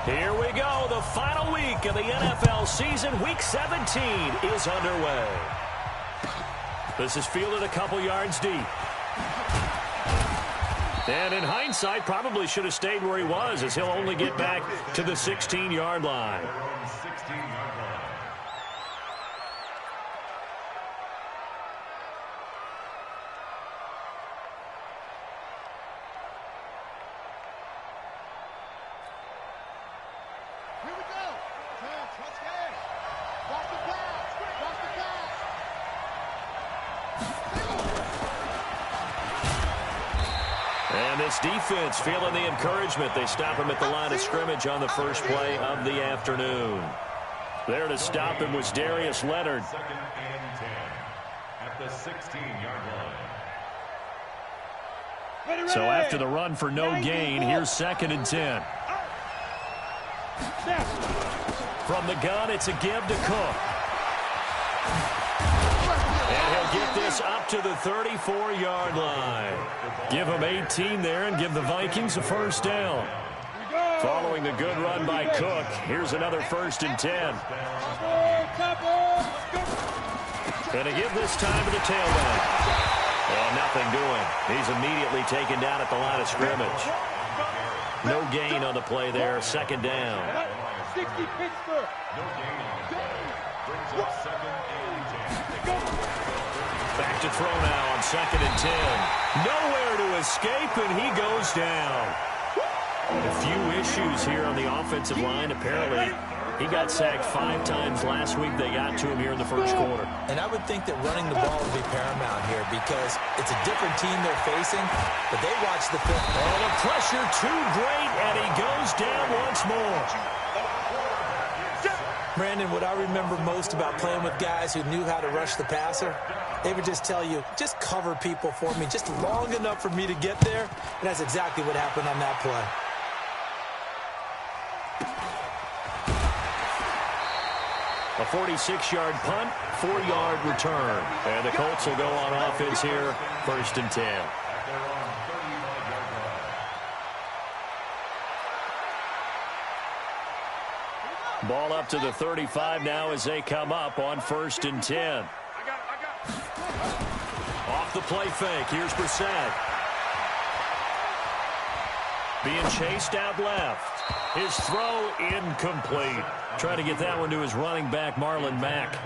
Here we go. The final week of the NFL season. Week 17 is underway. This is fielded a couple yards deep. And in hindsight, probably should have stayed where he was, as he'll only get back to the 16-yard line. And this defense feeling the encouragement. They stop him at the line of scrimmage on the first play of the afternoon. There to stop him was Darius Leonard. Second and 10 at the 16-yard line. So after the run for no gain, here's 2nd and 10. From the gun, it's a give to Cook. And he'll get this up to the 34-yard line. Give him 18 there and give the Vikings a first down. Following the good run by Cook, here's another 1st and 10. Going to give this time to the tailback. And nothing doing. He's immediately taken down at the line of scrimmage. No gain on the play there. 2nd down. No gain on the play. Brings up 2nd and 10. Back to throw now on 2nd and 10. Nowhere to escape, and he goes down. A few issues here on the offensive line. Apparently, he got sacked 5 times last week. They got to him here in the first quarter. And I would think that running the ball would be paramount here because it's a different team they're facing, but they watch the film. Oh, the pressure too great, and he goes down once more. Brandon, what I remember most about playing with guys who knew how to rush the passer, they would just tell you, just cover people for me, just long enough for me to get there. And that's exactly what happened on that play. A 46-yard punt, 4-yard return. And the Colts will go on offense here, 1st and 10. Ball up to the 35 now as they come up on 1st and 10. Off the play fake. Here's Brissett. Being chased out left. His throw incomplete. Trying to get that one to his running back, Marlon Mack.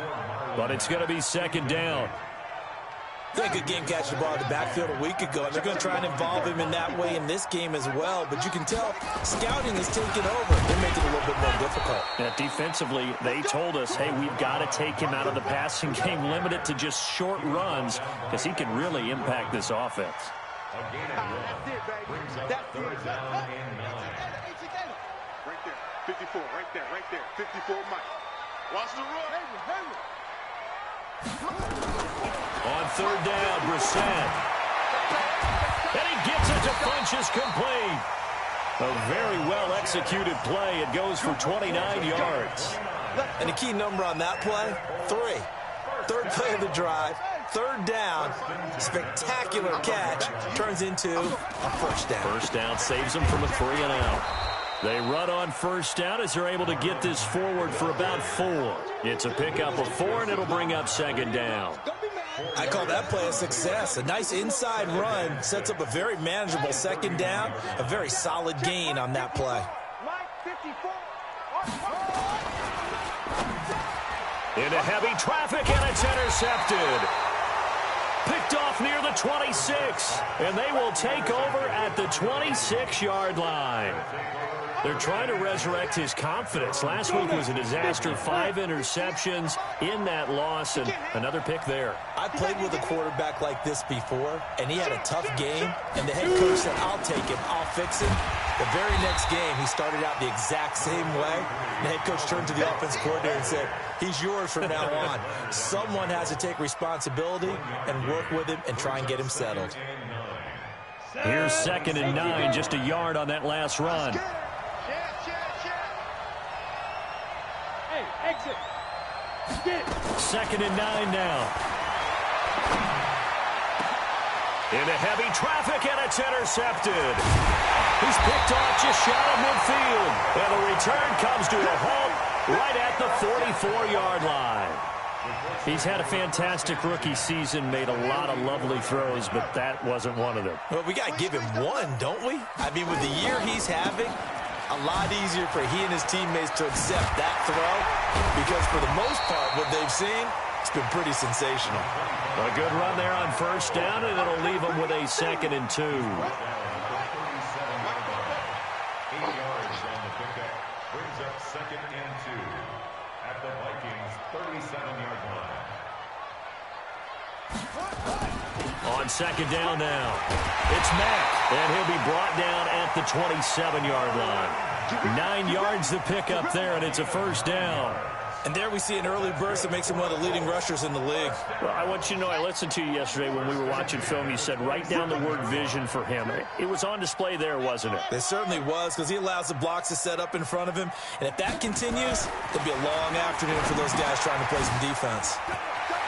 But it's going to be 2nd down. They had a good game catching the ball in the backfield a week ago, and they're going to try and involve him in that way in this game as well. But you can tell scouting is taking over. They're making it a little bit more difficult. Defensively, they told us, hey, we've got to take him out of the passing game, limit it to just short runs, because he can really impact this offense. Brings up 3rd down and 9. Right there, 54, right there, 54 Mike. Watch the run. On 3rd down, Brissett. And he gets it to Funchess complete. A very well-executed play. It goes for 29 yards. And the key number on that play, 3. 3rd play of the drive, 3rd down, spectacular catch, turns into a 1st down. 1st down saves them from a 3 and out. They run on 1st down as they're able to get this forward for about 4. It's a pickup of 4, and it'll bring up 2nd down. I call that play a success. A nice inside run sets up a very manageable 2nd down, a very solid gain on that play. Into heavy traffic, and it's intercepted. Picked off near the 26, and they will take over at the 26-yard line. They're trying to resurrect his confidence. Last week was a disaster, 5 interceptions in that loss, and another pick there. I played with a quarterback like this before, and he had a tough game, and the head coach said, I'll take him, I'll fix him. The very next game, he started out the exact same way. The head coach turned to the offensive coordinator and said, he's yours from now on. Someone has to take responsibility and work with him and try and get him settled. Here's 2nd and 9, just a yard on that last run. Exit. 2nd and 9 now. Into heavy traffic, and it's intercepted. He's picked off just shy of midfield. And the return comes to a halt right at the 44-yard line. He's had a fantastic rookie season, made a lot of lovely throws, but that wasn't one of them. Well, we got to give him one, don't we? I mean, with the year he's having, a lot easier for he and his teammates to accept that throw because for the most part, what they've seen, it's been pretty sensational. A good run there on first down, and it'll leave them with a 2nd and 2. 8 yards on the pickup. Brings up 2nd and 2 at the Vikings' 37-yard line. On 2nd down now, it's Mack, and he'll be brought down at the 27-yard line. 9 yards to pick up there, and it's a first down. And there we see an early burst that makes him one of the leading rushers in the league. Well, I want you to know, I listened to you yesterday when we were watching film. You said write down the word vision for him. It was on display there, wasn't it? It certainly was, because he allows the blocks to set up in front of him. And if that continues, it'll be a long afternoon for those guys trying to play some defense.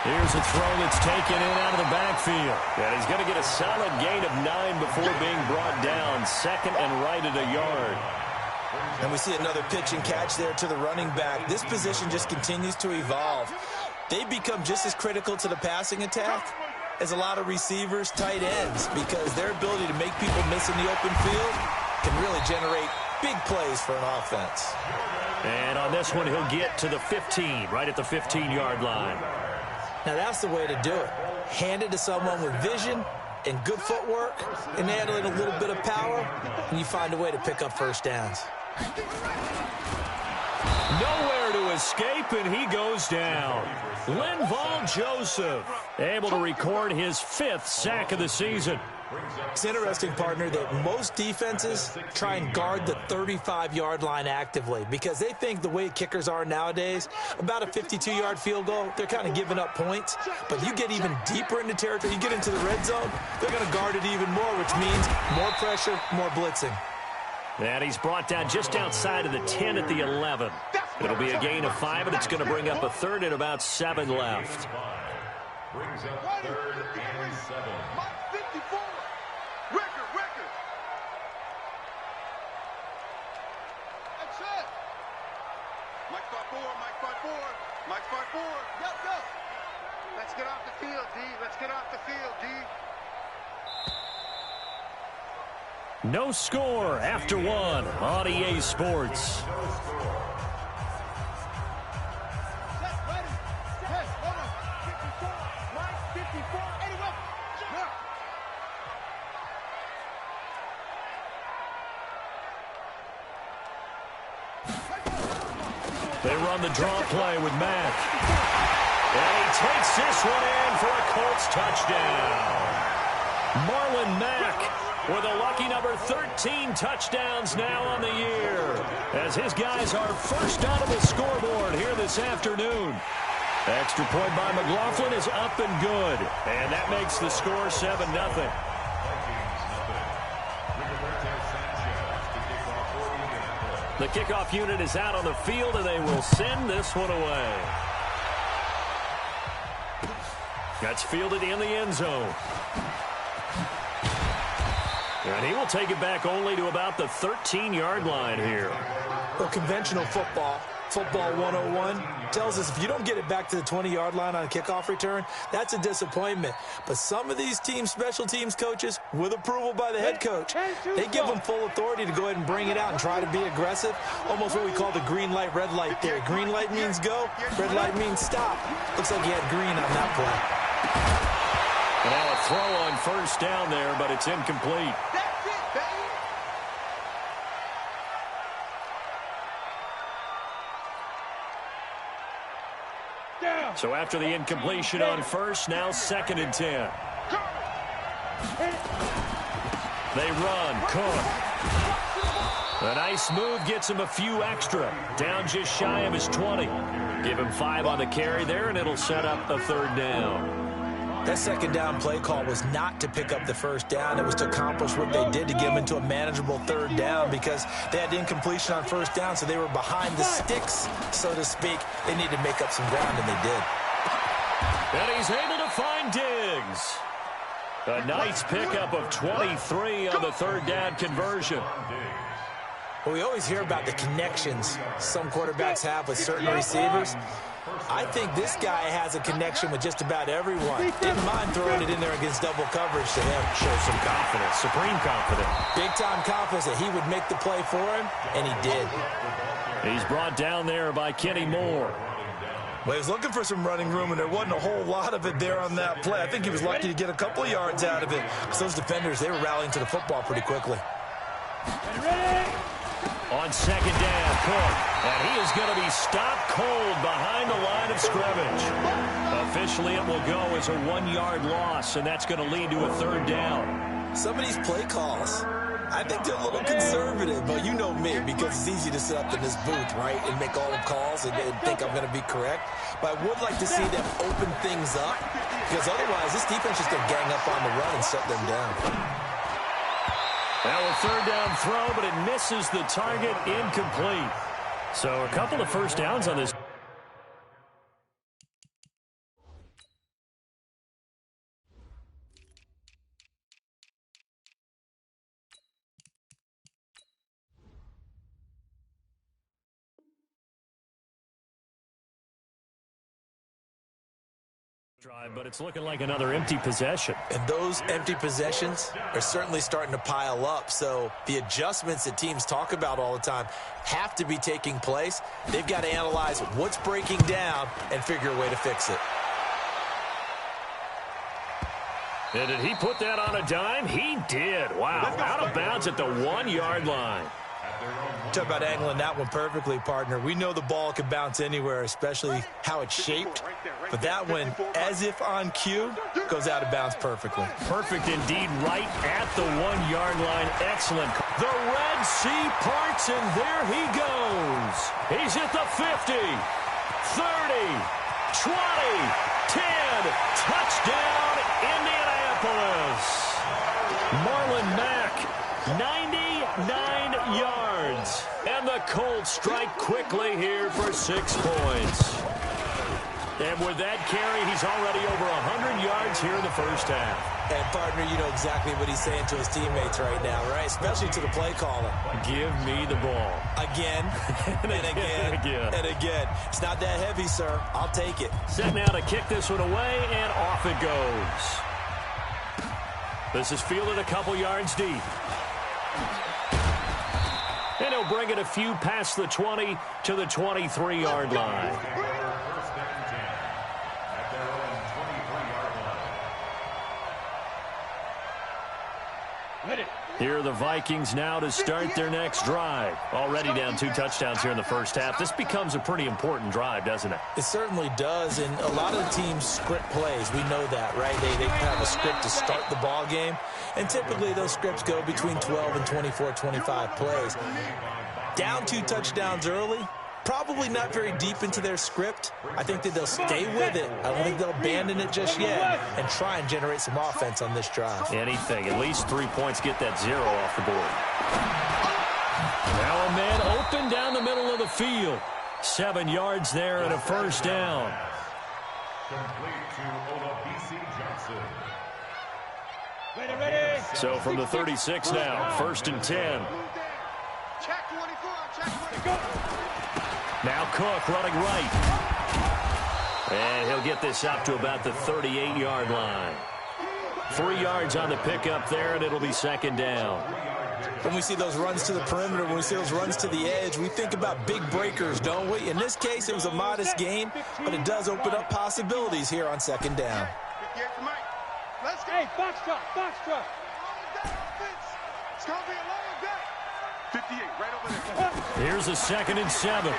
Here's a throw that's taken in out of the backfield. And he's going to get a solid gain of 9 before being brought down. 2nd and right at a yard. And we see another pitch and catch there to the running back. This position just continues to evolve. They become just as critical to the passing attack as a lot of receivers, tight ends, because their ability to make people miss in the open field can really generate big plays for an offense. And on this one, he'll get to the 15, right at the 15-yard line. Now that's the way to do it. Hand it to someone with vision and good footwork and add in a little bit of power, and you find a way to pick up first downs. Nowhere to escape, and he goes down. Linval Joseph able to record his 5th sack of the season. It's interesting, partner, that most defenses try and guard the 35-yard line actively because they think the way kickers are nowadays, about a 52-yard field goal, they're kind of giving up points. But you get even deeper into territory, you get into the red zone, they're going to guard it even more, which means more pressure, more blitzing. And he's brought down just outside of the 10 at the 11. It'll be a gain of 5, and it's going to bring up a 3rd and about 7 left. Brings up 3rd and 7. Mike 5-4. Yep, go. Let's get off the field, D. Let's get off the field, D. No score after 1 on EA Sports. They run the draw play with Mack. And he takes this one in for a Colts touchdown. Marlon Mack with a lucky number 13 touchdowns now on the year, as his guys are first on the scoreboard here this afternoon. Extra point by McLaughlin is up and good, and that makes the score 7-0. The kickoff unit is out on the field, and they will send this one away. That's fielded in the end zone. And he will take it back only to about the 13-yard line here. Well, conventional football 101, tells us if you don't get it back to the 20-yard line on a kickoff return, that's a disappointment. But some of these teams, special teams coaches, with approval by the head coach, they give them full authority to go ahead and bring it out and try to be aggressive, almost what we call the green light, red light theory. Green light means go, red light means stop. Looks like he had green on that play. And now a throw on first down there, but it's incomplete. So after the incompletion on first, now 2nd and 10. They run. Cook. A nice move gets him a few extra. Down just shy of his 20. Give him 5 on the carry there, and it'll set up a 3rd down. That 2nd down play call was not to pick up the first down. It was to accomplish what they did to get them into a manageable 3rd down because they had incompletion on first down, so they were behind the sticks, so to speak. They needed to make up some ground, and they did. And he's able to find Diggs. A nice pickup of 23 on the third down conversion. Well, we always hear about the connections some quarterbacks have with certain receivers. I think this guy has a connection with just about everyone. Didn't mind throwing it in there against double coverage to him. Shows some confidence, supreme confidence. Big-time confidence that he would make the play for him, and he did. He's brought down there by Kenny Moore. Well, he was looking for some running room, and there wasn't a whole lot of it there on that play. I think he was lucky to get a couple of yards out of it, because those defenders, they were rallying to the football pretty quickly. On second down, Cook. And he is going to be stopped cold behind the line of scrimmage. Officially, it will go as a 1-yard loss, and that's going to lead to a third down. Some of these play calls, I think they're a little conservative, but you know me, because it's easy to sit up in this booth, right, and make all the calls and think I'm going to be correct. But I would like to see them open things up, because otherwise this defense is going to gang up on the run and shut them down. Now a third down throw, but it misses the target, incomplete. So a couple of first downs on this. Drive, but it's looking like another empty possession. And those empty possessions are certainly starting to pile up. So the adjustments that teams talk about all the time have to be taking place. They've got to analyze what's breaking down and figure a way to fix it. And did he put that on a dime? He did. Wow. Out of bounds at the 1-yard line. Talk about angling that one perfectly, partner. We know the ball can bounce anywhere, especially how it's shaped. But that one, as if on cue, goes out of bounds perfectly. Perfect indeed, right at the 1-yard line. Excellent. The Red Sea parts, and there he goes. He's at the 50, 30, 20, 10. Touchdown, Indianapolis. Marlon Mack, 99 yards. And the Colts strike quickly here for 6 points. And with that carry, he's already over 100 yards here in the first half. And, partner, you know exactly what he's saying to his teammates right now, right? Especially to the play caller. Give me the ball. Again, and again, and again. It's not that heavy, sir. I'll take it. Set now to kick this one away, and off it goes. This is fielded a couple yards deep. And he'll bring it a few past the 20 to the 23-yard line. Here are the Vikings now to start their next drive. Already down 2 touchdowns here in the first half. This becomes a pretty important drive, doesn't it? It certainly does, and a lot of teams script plays. We know that, right? They have a script to start the ball game, and typically those scripts go between 12 and 24, 25 plays. Down 2 touchdowns early, probably not very deep into their script. I think that they'll stay with it. I don't think they'll abandon it just yet and try and generate some offense on this drive. Anything. At least 3 points, get that 0 off the board. Now a man open down the middle of the field. 7 yards there and a first down. So from the 36 now, 1st and 10. Now Cook running right. And he'll get this up to about the 38-yard line. 3 yards on the pickup there, and it'll be 2nd down. When we see those runs to the perimeter, when we see those runs to the edge, we think about big breakers, don't we? In this case, it was a modest gain, but it does open up possibilities here on 2nd down. Hey, box truck. It's going to be a long day. 58, right over there. Here's a 2nd and 7.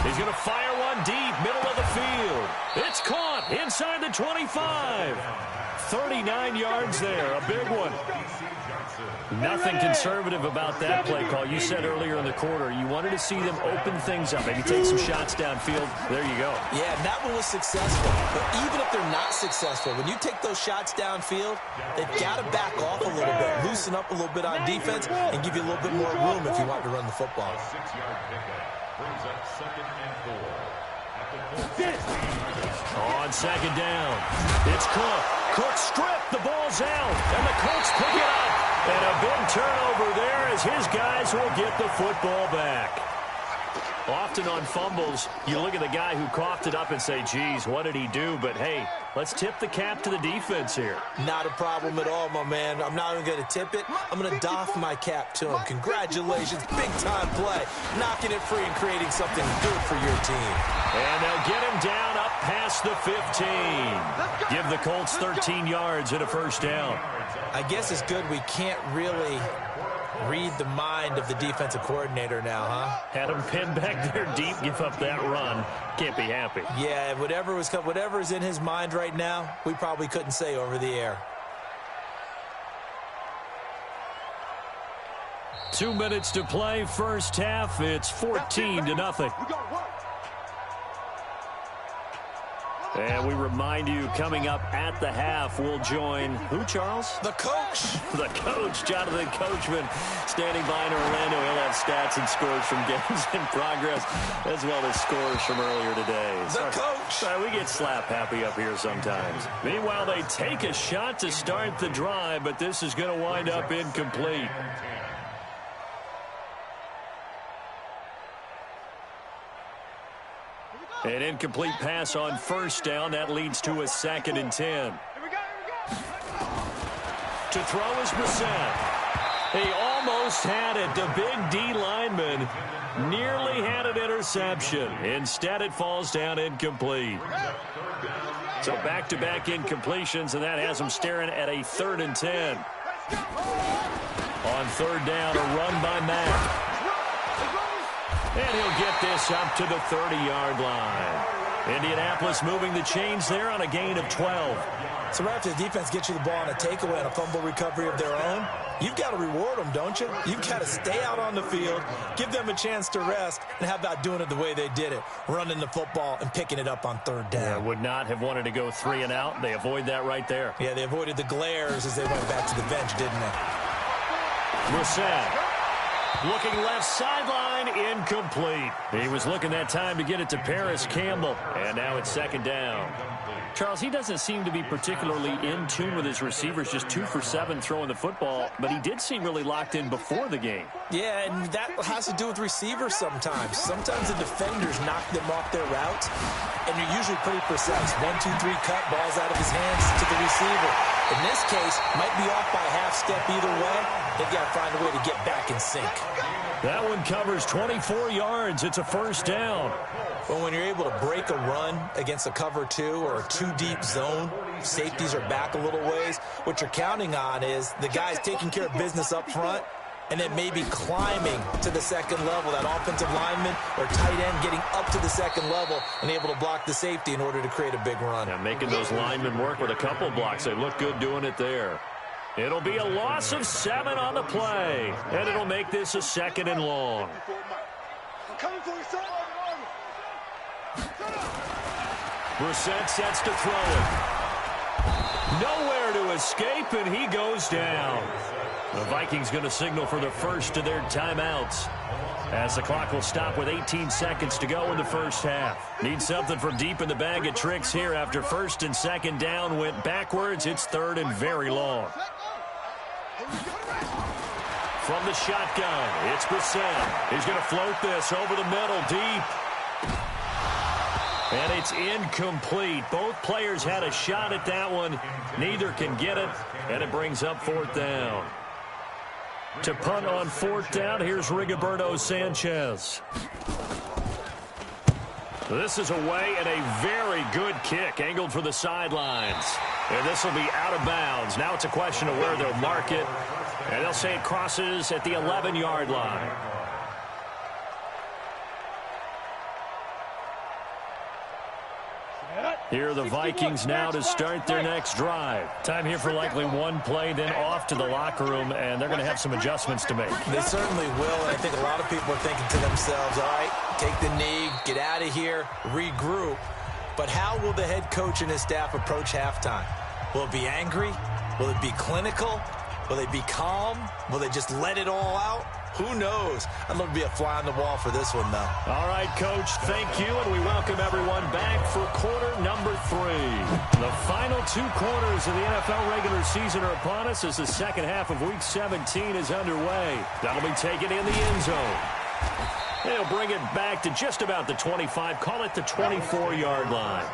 He's going to fire one deep, middle of the field. It's caught inside the 25. 39 yards there, a big one. Nothing conservative about that play call. You said earlier in the quarter you wanted to see them open things up, maybe take some shots downfield. There you go. Yeah, that one was successful. But even if they're not successful, when you take those shots downfield, they've got to back off a little bit, loosen up a little bit on defense, and give you a little bit more room if you want to run the football. Brings up 2nd and 4. On second down, it's Cook. Cook stripped, the ball's out, and the Colts pick it up. And a big turnover there as his guys will get the football back. Often on fumbles, you look at the guy who coughed it up and say, geez, what did he do? But, hey, let's tip the cap to the defense here. Not a problem at all, my man. I'm not even going to tip it. I'm going to doff my cap to him. Congratulations, big-time play. Knocking it free and creating something good for your team. And they'll get him down up past the 15. Give the Colts 13 yards and a first down. I guess it's good we can't really read the mind of the defensive coordinator now, huh? Had him pinned back there deep, give up that run. Can't be happy. Yeah, whatever is in his mind right now, we probably couldn't say over the air. 2 minutes to play, first half. It's 14-0. And we remind you, coming up at the half, we'll join who, Charles? The coach. The coach, Jonathan Coachman, standing by in Orlando. He'll have stats and scores from games in progress, as well as scores from earlier today. The coach. We get slap happy up here sometimes. Meanwhile, they take a shot to start the drive, but this is going to wind up incomplete. An incomplete pass on first down. That leads to a 2nd and 10. To throw is Brissett. He almost had it. The big D lineman nearly had an interception. Instead, it falls down incomplete. So back-to-back incompletions, and that has him staring at a 3rd and 10. On third down, a run by Mack. And he'll get this up to the 30-yard line. Indianapolis moving the chains there on a gain of 12. So right after the defense gets you the ball on a takeaway and a fumble recovery of their own, you've got to reward them, don't you? You've got to stay out on the field, give them a chance to rest, and how about doing it the way they did it, running the football and picking it up on third down. Yeah, would not have wanted to go 3 and out. They avoid that right there. Yeah, they avoided the glares as they went back to the bench, didn't they? Brissett. Looking left sideline, incomplete. He was looking that time to get it to Paris Campbell. And now it's 2nd down. Charles, he doesn't seem to be particularly in tune with his receivers, just 2 for 7 throwing the football, but he did seem really locked in before the game. Yeah, and that has to do with receivers sometimes. Sometimes the defenders knock them off their routes, and you're usually pretty precise. 1, 2, 3 cut, balls out of his hands to the receiver. In this case, might be off by a half step either way. They've got to find a way to get back in sync. That one covers 24 yards. It's a first down. But when you're able to break a run against a cover 2 or a 2-deep zone, safeties are back a little ways. What you're counting on is the guys taking care of business up front and then maybe climbing to the second level, that offensive lineman or tight end getting up to the second level and able to block the safety in order to create a big run. Yeah, making those linemen work with a couple blocks. They look good doing it there. It'll be a loss of 7 on the play, and it'll make this a 2nd and long. Brissett sets to throw it. Nowhere to escape, and he goes down. The Vikings going to signal for the first of their timeouts, as the clock will stop with 18 seconds to go in the first half. Need something from deep in the bag of tricks here. After 1st and 2nd down went backwards, it's 3rd and very long. From the shotgun, it's Brissett. He's going to float this over the middle, deep. And it's incomplete. Both players had a shot at that one. Neither can get it, and it brings up 4th down. To punt on 4th down, here's Rigoberto Sanchez. This is away and a very good kick, angled for the sidelines. And this will be out of bounds. Now it's a question of where they'll mark it. And they'll say it crosses at the 11-yard line. Here are the Vikings now to start their next drive. Time here for likely one play, then off to the locker room, and they're going to have some adjustments to make. They certainly will, and I think a lot of people are thinking to themselves, all right, take the knee, get out of here, regroup. But how will the head coach and his staff approach halftime? Will it be angry? Will it be clinical? Will they be calm? Will they just let it all out? Who knows? I'd love to be a fly on the wall for this one, though. All right, Coach, thank you, and we welcome everyone back for quarter number 3. The final 2 quarters of the NFL regular season are upon us as the second half of Week 17 is underway. That'll be taken in the end zone. They'll bring it back to just about the 25, call it the 24-yard line.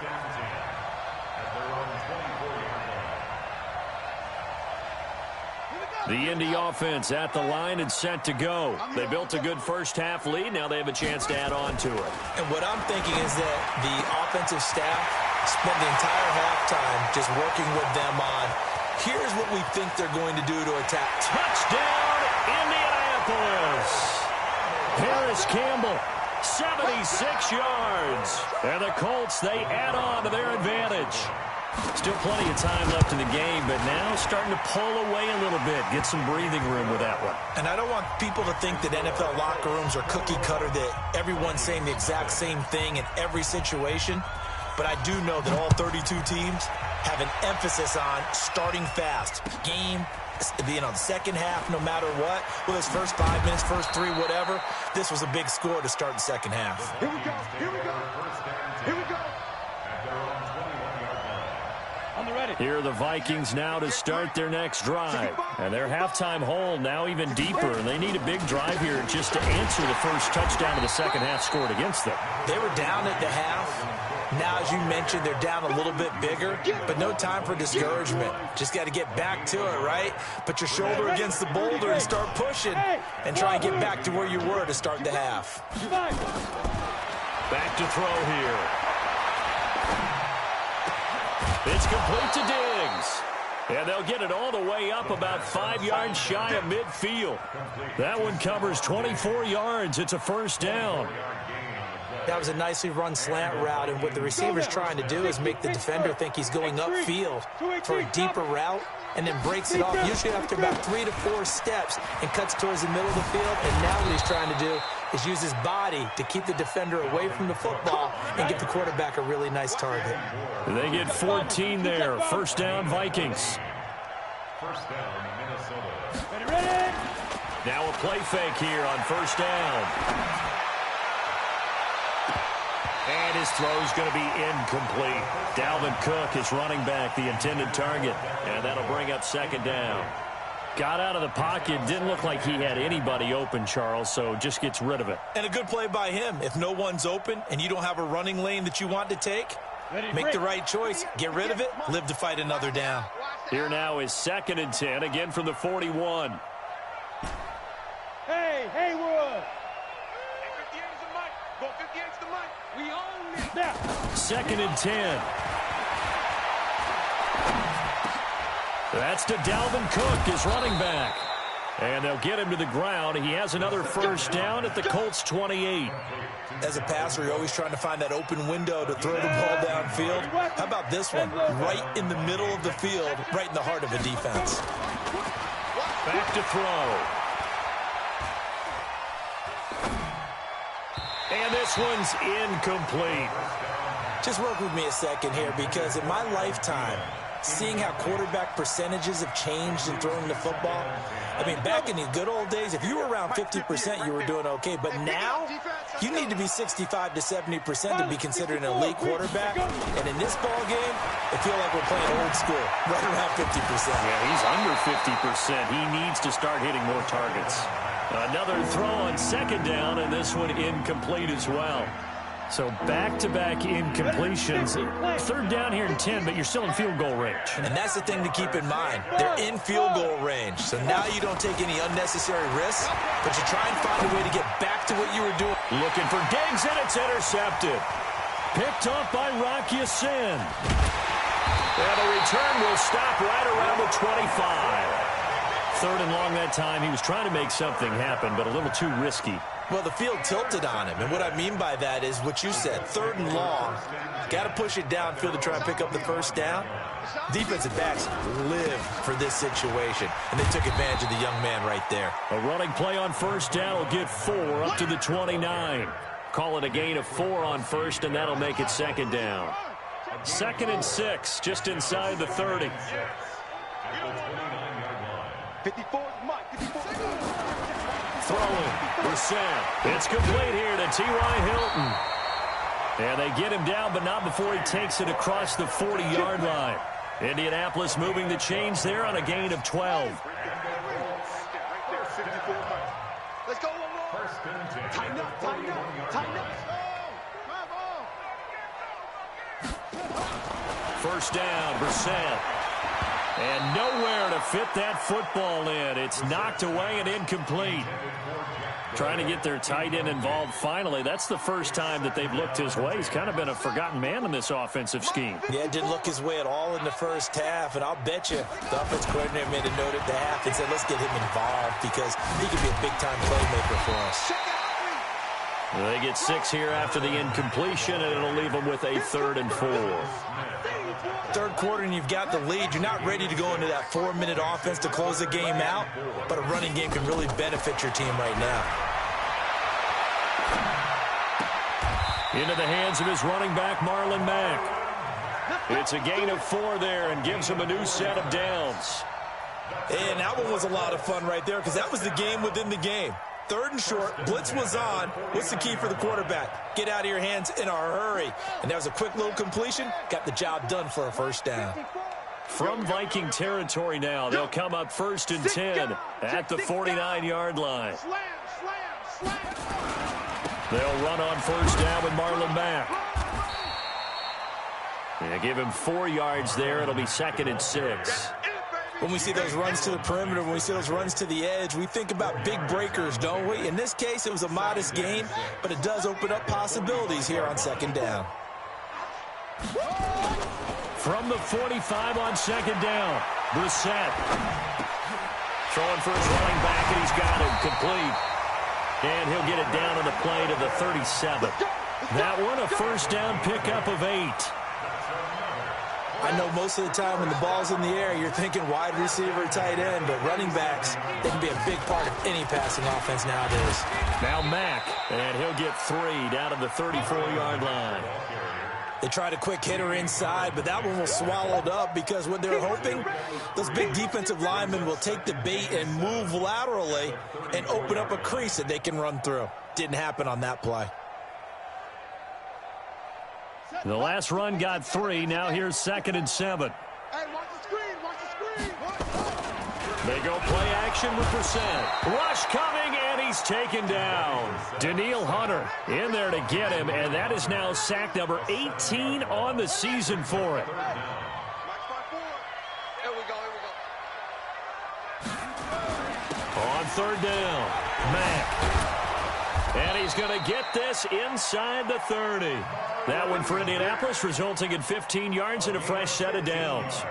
The Indy offense at the line and set to go. They built a good first-half lead. Now they have a chance to add on to it. And what I'm thinking is that the offensive staff spent the entire halftime just working with them on, here's what we think they're going to do to attack. Touchdown, Indianapolis. Harris Campbell, 76 yards. And the Colts, they add on to their advantage. Still plenty of time left in the game, but now starting to pull away a little bit. Get some breathing room with that one. And I don't want people to think that NFL locker rooms are cookie cutter, that everyone's saying the exact same thing in every situation. But I do know that all 32 teams have an emphasis on starting fast. Game, the second half, no matter what. Well, this first 5 minutes, first 3, whatever. This was a big score to start the second half. Here we go. Here we go. Here we go. Here are the Vikings now to start their next drive. And their halftime hole now even deeper. And they need a big drive here just to answer the first touchdown of the second half scored against them. They were down at the half. Now, as you mentioned, they're down a little bit bigger, but no time for discouragement. Just got to get back to it, right? Put your shoulder against the boulder and start pushing and try and get back to where you were to start the half. Back to throw here. It's complete to Diggs. And they'll get it all the way up about 5 yards shy of midfield. That one covers 24 yards. It's a first down. That was a nicely run slant route, and what the receiver's trying to do is make the defender think he's going upfield for a deeper route and then breaks it off, usually after about 3 to 4 steps, and cuts towards the middle of the field. And now what he's trying to do is use his body to keep the defender away from the football and give the quarterback a really nice target. They get 14 there. First down, Vikings. First down, Minnesota. Ready? Now a play fake here on first down. And his throw's going to be incomplete. Dalvin Cook is running back, the intended target. And that'll bring up second down. Got out of the pocket. Didn't look like he had anybody open, Charles, so just gets rid of it. And a good play by him. If no one's open and you don't have a running lane that you want to take, make the right choice. Get rid of it. Live to fight another down. Here now is 2nd and 10, again from the 41. Hey, Haywood. 58 is the mic. Go 58 is the mic. We own this now. 2nd and 10. That's to Dalvin Cook, his running back. And they'll get him to the ground. He has another first down at the Colts 28. As a passer, you're always trying to find that open window to throw the ball downfield. How about this one? Right in the middle of the field, right in the heart of a defense. Back to throw. And this one's incomplete. Just work with me a second here, because in my lifetime, seeing how quarterback percentages have changed in throwing the football. I mean, back in the good old days, if you were around 50%, you were doing okay. But now, you need to be 65 to 70% to be considered an elite quarterback. And in this ball game, I feel like we're playing old school, right around 50%. Yeah, he's under 50%. He needs to start hitting more targets. Another throw on second down, and this one incomplete as well. So back-to-back incompletions. Third down here in 10, but you're still in field goal range. And that's the thing to keep in mind. They're in field goal range. So now you don't take any unnecessary risks, but you try and find a way to get back to what you were doing. Looking for Diggs, and it's intercepted. Picked off by Rocky Sin. And the return will stop right around the 25. 3rd and long that time. He was trying to make something happen, but a little too risky. Well, the field tilted on him, and what I mean by that is what you said. 3rd and long, got to push it downfield to try and pick up the first down. Defensive backs live for this situation, and they took advantage of the young man right there. A running play on first down will get 4 up to the 29. Call it a gain of 4 on first, and that'll make it second down. 2nd and 6, just inside the 30. 54 is Mike. 54. Throwing. Brissett. It's complete here to T.Y. Hilton. And they get him down, but not before he takes it across the 40-yard line. Indianapolis moving the chains there on a gain of 12. Let's go one more. Tighten up, tighten up, tighten up. First down, Brissett. And nowhere to fit that football in. It's knocked away and incomplete. Trying to get their tight end involved finally. That's the first time that they've looked his way. He's kind of been a forgotten man in this offensive scheme. Yeah, it didn't look his way at all in the first half, and I'll bet you the offense coordinator made a note at the half and said, let's get him involved because he could be a big-time playmaker for us. They get 6 here after the incompletion, and it'll leave them with a 3rd and 4. Third quarter and you've got the lead. You're not ready to go into that 4-minute offense to close the game out, but a running game can really benefit your team right now. Into the hands of his running back, Marlon Mack. It's a gain of 4 there and gives him a new set of downs. And that one was a lot of fun right there because that was the game within the game. 3rd and short, blitz was on. What's the key for the quarterback? Get out of your hands in a hurry. And that was a quick little completion. Got the job done for a first down. From Viking territory now, they'll come up 1st and 10 at the 49-yard line. They'll run on 1st down with Marlon Mack. They give him 4 yards there. It'll be 2nd and 6. When we see those runs to the perimeter, when we see those runs to the edge, we think about big breakers, don't we? In this case, it was a modest gain, but it does open up possibilities here on 2nd down. From the 45 on 2nd down, Brissett. Throwing for his running back, and he's got him complete. And he'll get it down on the play to the 37. That one, a 1st down pickup of 8. I know most of the time when the ball's in the air, you're thinking wide receiver, tight end, but running backs, they can be a big part of any passing offense nowadays. Now Mack, and he'll get 3 down to the 34-yard line. They tried a quick hitter inside, but that one was swallowed up because what they're hoping, those big defensive linemen will take the bait and move laterally and open up a crease that they can run through. Didn't happen on that play. The last run got 3. Now here's 2nd and 7. Hey, watch the screen, watch the screen. They go play action with Brissett. Rush coming, and he's taken down. Danielle Hunter in there to get him, and that is now sack number 18 on the season for it. Here we go, here we go. On 3rd down, Mack. And he's going to get this inside the 30. That one for Indianapolis, resulting in 15 yards and a fresh set of downs.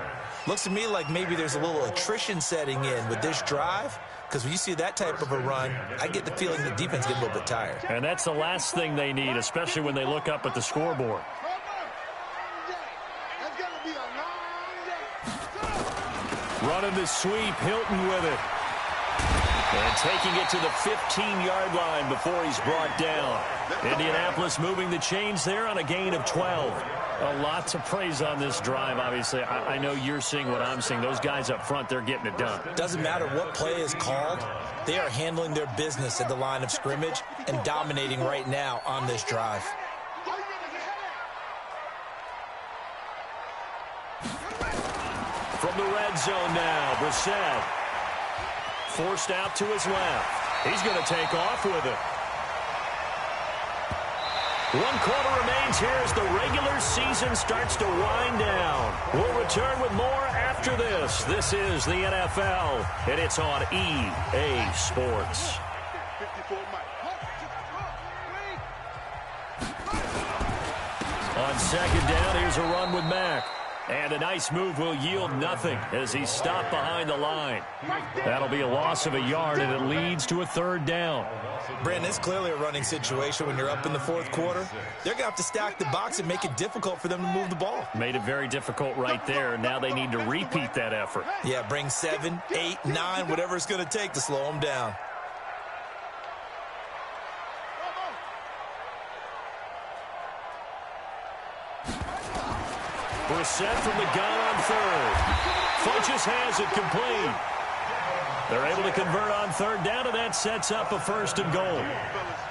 Looks to me like maybe there's a little attrition setting in with this drive, because when you see that type of a run, I get the feeling the defense gets a little bit tired. And that's the last thing they need, especially when they look up at the scoreboard. Running the sweep, Hilton with it. And taking it to the 15-yard line before he's brought down. Indianapolis moving the chains there on a gain of 12. A lot to praise on this drive, obviously. I know you're seeing what I'm seeing. Those guys up front, they're getting it done. Doesn't matter what play is called. They are handling their business at the line of scrimmage and dominating right now on this drive. From the red zone now, Brissett. Forced out to his left. He's going to take off with it. 1 quarter remains here as the regular season starts to wind down. We'll return with more after this. This is the NFL, and it's on EA Sports. On 2nd down, here's a run with Mack. And a nice move will yield nothing as he's stopped behind the line. That'll be a loss of a yard, and it leads to a 3rd down. Brandon, it's clearly a running situation when you're up in the 4th quarter. They're going to have to stack the box and make it difficult for them to move the ball. Made it very difficult right there. Now they need to repeat that effort. Yeah, bring 7, 8, 9, whatever it's going to take to slow them down. Brissett from the gun on 3rd. Funches has it complete. They're able to convert on third down, and that sets up a 1st and goal.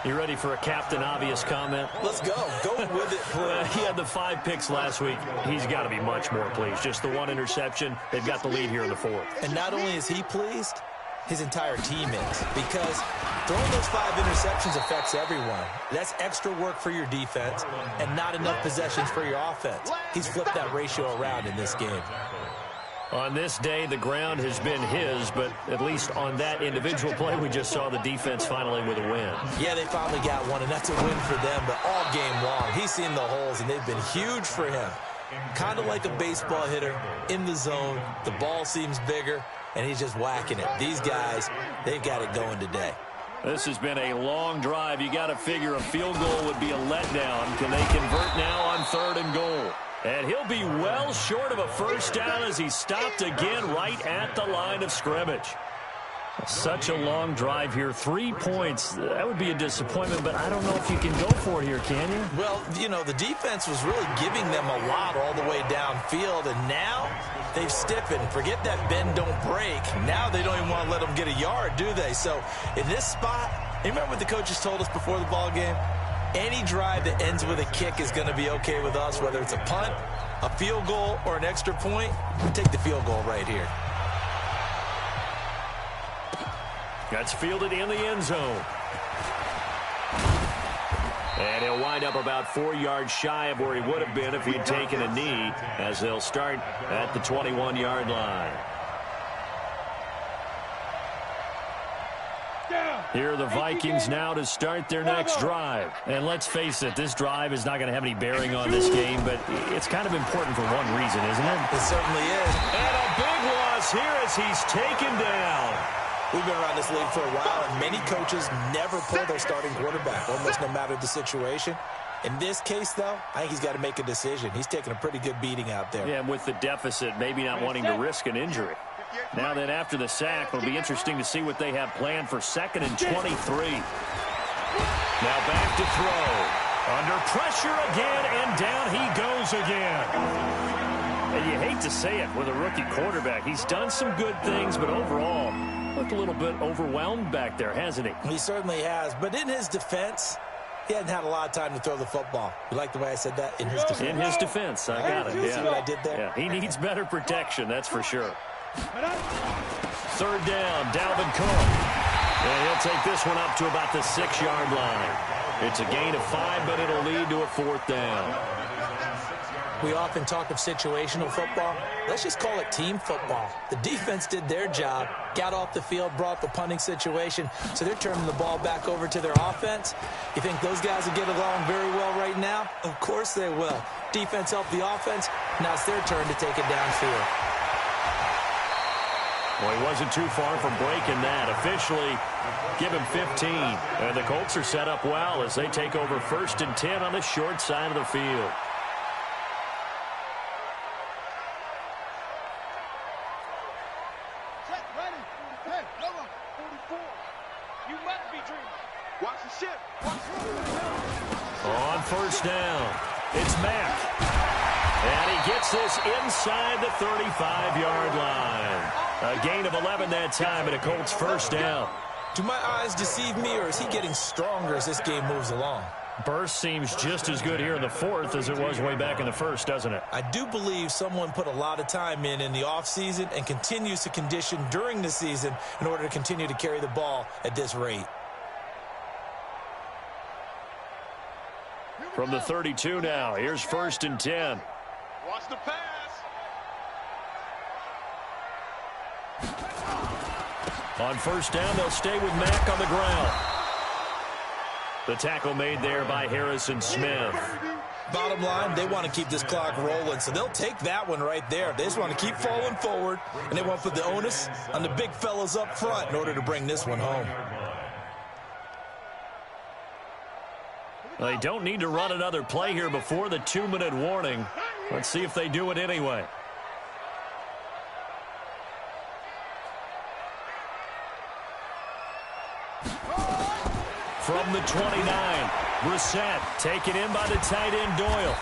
You ready for a Captain Obvious comment? Let's go. Go with it, please. He had the 5 picks last week. He's got to be much more pleased. Just the 1 interception. They've got the lead here in the 4th. And not only is he pleased, his entire team is. Because throwing those 5 interceptions affects everyone. That's extra work for your defense and not enough possessions for your offense. He's flipped that ratio around in this game. On this day, the ground has been his, but at least on that individual play, we just saw the defense finally with a win. Yeah, they finally got one, and that's a win for them, but all game long, he's seen the holes, and they've been huge for him. Kind of like a baseball hitter in the zone. The ball seems bigger, and he's just whacking it. These guys, they've got it going today. This has been a long drive. You got to figure a field goal would be a letdown. Can they convert now on 3rd and goal? And he'll be well short of a 1st down as he stopped again right at the line of scrimmage. Such a long drive here. 3 points. That would be a disappointment, but I don't know if you can go for it here, can you? Well, you know, the defense was really giving them a lot all the way downfield, and now they've stiffened. Forget that bend, don't break. Now they don't even want to let them get a yard, do they? So in this spot, you remember what the coaches told us before the ball game? Any drive that ends with a kick is going to be okay with us, whether it's a punt, a field goal, or an extra point. We take the field goal right here. That's fielded in the end zone. And he'll wind up about 4 yards shy of where he would have been if he'd taken a knee, as they'll start at the 21-yard line. Here are the Vikings now to start their next drive. And let's face it, this drive is not going to have any bearing on this game, but it's kind of important for one reason, isn't it? It certainly is. And a big loss here as he's taken down. We've been around this league for a while, and many coaches never pull their starting quarterback, almost no matter the situation. In this case, though, I think he's got to make a decision. He's taking a pretty good beating out there. Yeah, and with the deficit, maybe not wanting to risk an injury. Now then, after the sack, it'll be interesting to see what they have planned for 2nd and 23. Now back to throw. Under pressure again, and down he goes again. And you hate to say it with a rookie quarterback. He's done some good things, but overall, looked a little bit overwhelmed back there, hasn't he? He certainly has, but in his defense, he hadn't had a lot of time to throw the football. You like the way I said that? In his defense. In his defense, I got it. Yeah. See what I did there? Yeah, he needs better protection, that's for sure. 3rd down, Dalvin Cook. And he'll take this one up to about the 6-yard line. It's a gain of 5, but it'll lead to a 4th down. We often talk of situational football. Let's just call it team football. The defense did their job, got off the field, brought up a punting situation, so they're turning the ball back over to their offense. You think those guys will get along very well right now? Of course they will. Defense helped the offense. Now it's their turn to take it downfield. Well, he wasn't too far from breaking that. Officially, give him 15. And the Colts are set up well as they take over 1st and 10 on the short side of the field. On 1st down, it's Mack. And he gets this inside the 35-yard line. A gain of 11 that time, and a Colts 1st down. Do my eyes deceive me, or is he getting stronger as this game moves along? Burst seems just as good here in the 4th as it was way back in the 1st, doesn't it? I do believe someone put a lot of time in the offseason and continues to condition during the season in order to continue to carry the ball at this rate. From the 32 now, here's 1st and 10. Watch the pass. On 1st down, they'll stay with Mack on the ground. The tackle made there by Harrison Smith. Bottom line, they want to keep this clock rolling, so they'll take that one right there. They just want to keep falling forward, and they want to put the onus on the big fellas up front in order to bring this one home. They don't need to run another play here before the 2-minute warning. Let's see if they do it anyway. From the 29, Brissett taken in by the tight end Doyle.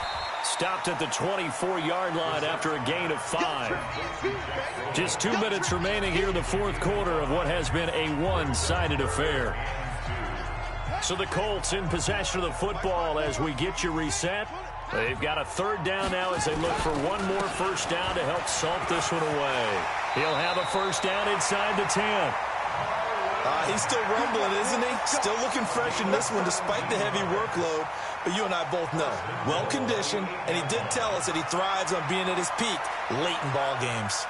Stopped at the 24-yard line after a gain of 5. Just 2 minutes remaining here in the fourth quarter of what has been a one-sided affair. So the Colts in possession of the football as we get you reset. They've got a third down now as they look for one more first down to help salt this one away. He'll have a first down inside the 10. He's still rumbling, isn't he? Still looking fresh in this one despite the heavy workload. But you and I both know, well-conditioned, and he did tell us that he thrives on being at his peak late in ball games.